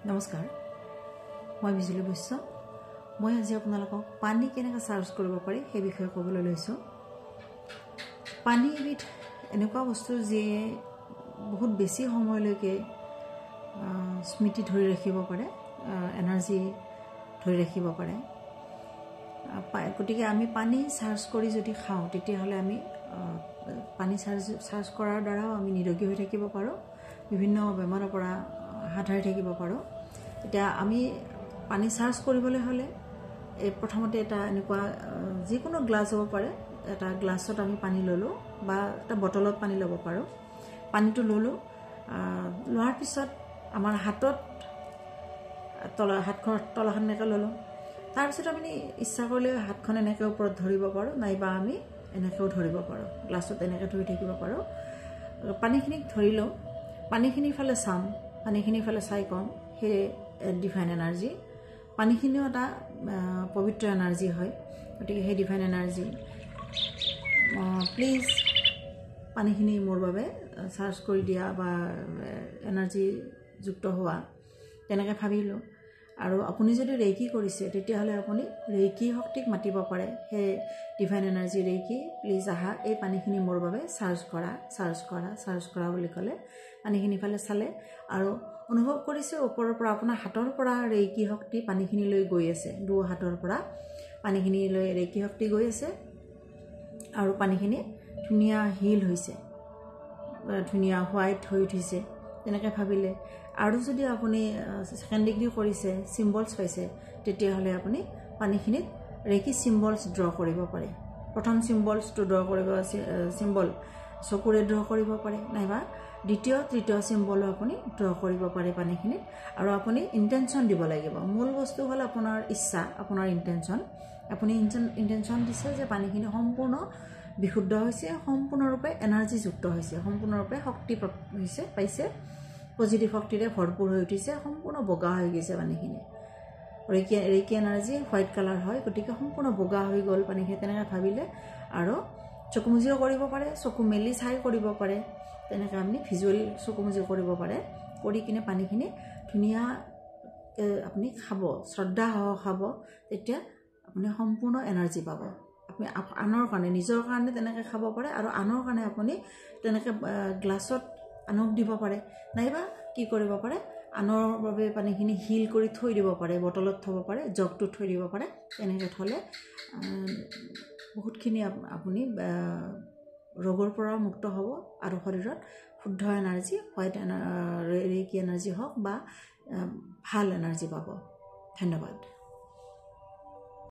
নমস্কাৰ মই বিজুলী বৈশ্য মই আজি আপোনালোকক পানী কেনেকৈ চাৰ্জ কৰিব পাৰি সেই বিষয়ে ক'বলৈ লৈছোঁ পানী এবিধ এনেকুৱা বস্তু যিয়ে বহুত বেছি সময়লৈকে স্মৃতি ধৰি ৰাখিব পাৰে এনাৰ্জি ধৰি ৰাখিব পাৰে গতিকে আমি পানী চাৰ্জ কৰি যদি খাওঁ তেতিয়াহ'লে আমি পানী চাৰ্জ কৰাৰ দ্বাৰাও আমি নিৰোগী হৈ থাকিব পাৰোঁ বিভিন্ন বেমাৰৰ পৰা হাত সাৰি থাকিব পাৰোঁ এতিয়া আমি পানী চাৰ্জ কৰিবলৈ হ'লে প্ৰথমতে এটা এনেকুৱা যিকোনো গ্লাছ হ'ব পাৰে এটা গ্লাছত আমি পানী ল'লোঁ বা এটা বটলত পানী ল'ব পাৰোঁ পানীটো ল'লোঁ লোৱাৰ পিছত আমাৰ হাতত হাতখন তলখন এনেকৈ ল'লোঁ তাৰপিছত আমি ইচ্ছা কৰিলে হাতখন এনেকৈ ওপৰত ধৰিব পাৰোঁ নাইবা আমি এনেকৈও ধৰিব পাৰোঁ গ্লাছত এনেকৈ ধৰি থাকিব পাৰোঁ পানীখিনিক ধৰি লওঁ পানীখিনিৰ ফালে চাম পানীখিনিৰ ফালে চাই কম সেই ডিভাইন এনাৰ্জি পানীখিনিও এটা পবিত্ৰ এনাৰ্জি হয় গতিকে সেই ডিভাইন এনাৰ্জি প্লিজ পানীখিনি মোৰ বাবে চাৰ্জ কৰি দিয়া বা এনাৰ্জি যুক্ত হোৱা তেনেকৈ ভাবিলোঁ আৰু আপুনি যদি ৰেইকি কৰিছে তেতিয়াহ'লে আপুনি ৰেইকি শক্তিক মাতিব পাৰে সেই ডিভাইন এনাৰ্জি ৰেইকি প্লিজ আহা এই পানীখিনি মোৰ বাবে চাৰ্জ কৰা বুলি ক'লে পানীখিনি ফালে চালে আৰু অনুভৱ কৰিছে ওপৰৰ পৰা আপোনাৰ হাতৰ পৰা ৰেইকি শক্তি পানীখিনি লৈ গৈ আছে দুও হাতৰ পৰা পানীখিনি লৈ ৰেইকি শক্তি গৈ আছে আৰু পানীখিনি ধুনীয়া হিল হৈছে ধুনীয়া হোৱাইট হৈ উঠিছে তেনেকৈ ভাবিলে আৰু যদি আপুনি ছেকেণ্ড ডিগ্ৰী কৰিছে চিম্বলছ পাইছে তেতিয়াহ'লে আপুনি পানীখিনিত ৰেইকি চিম্বলছ ড্ৰ কৰিব পাৰে প্ৰথম চিম্বলছটো ড্ৰ কৰিব চিম্বল চকুৰে ড্ৰ কৰিব পাৰে নাইবা দ্বিতীয় তৃতীয় চিম্বলো আপুনি ড্ৰ কৰিব পাৰে পানীখিনিত আৰু আপুনি ইণ্টেনশ্যন দিব লাগিব মূল বস্তু হ'ল আপোনাৰ ইচ্ছা আপোনাৰ ইণ্টেনশ্যন আপুনি ইণ্টেনশ্যন দিছে যে পানীখিনি সম্পূৰ্ণ বিশুদ্ধ হৈছে সম্পূৰ্ণৰূপে এনাৰ্জিযুক্ত হৈছে সম্পূৰ্ণৰূপে শক্তি হৈছে পাইছে পজিটিভ শক্তিৰে ভৰপূৰ হৈ উঠিছে সম্পূৰ্ণ বগা হৈ গৈছে পানীখিনি ৰেইকি এনাৰ্জি হোৱাইট কালাৰ হয় গতিকে সম্পূৰ্ণ বগা হৈ গ'ল পানীখিনি তেনেকৈ ভাবিলে আৰু চকুমুজিও কৰিব পাৰে চকু মেলি চাই কৰিব পাৰে তেনেকৈ আপুনি ভিজুৱেল চকুমুজি কৰিব পাৰে কৰি কিনে পানীখিনি ধুনীয়া আপুনি খাব শ্ৰদ্ধা খাব তেতিয়া আপুনি সম্পূৰ্ণ এনাৰ্জি পাব আপুনি আনৰ কাৰণে নিজৰ কাৰণে তেনেকৈ খাব পাৰে আৰু আনৰ কাৰণে আপুনি তেনেকৈ গ্লাছত আনক দিব পাৰে নাইবা কি কৰিব পাৰে আনৰ বাবে পানীখিনি হিল কৰি থৈ দিব পাৰে বটলত থ'ব পাৰে জগটোত থৈ দিব পাৰে তেনেকৈ থ'লে বহুতখিনি আপুনি ৰোগৰ পৰা মুক্ত হ'ব আৰু শৰীৰত শুদ্ধ এনাৰ্জি হোৱাইট ৰেইকি এনাৰ্জি হওক বা ভাল এনাৰ্জি পাব ধন্যবাদ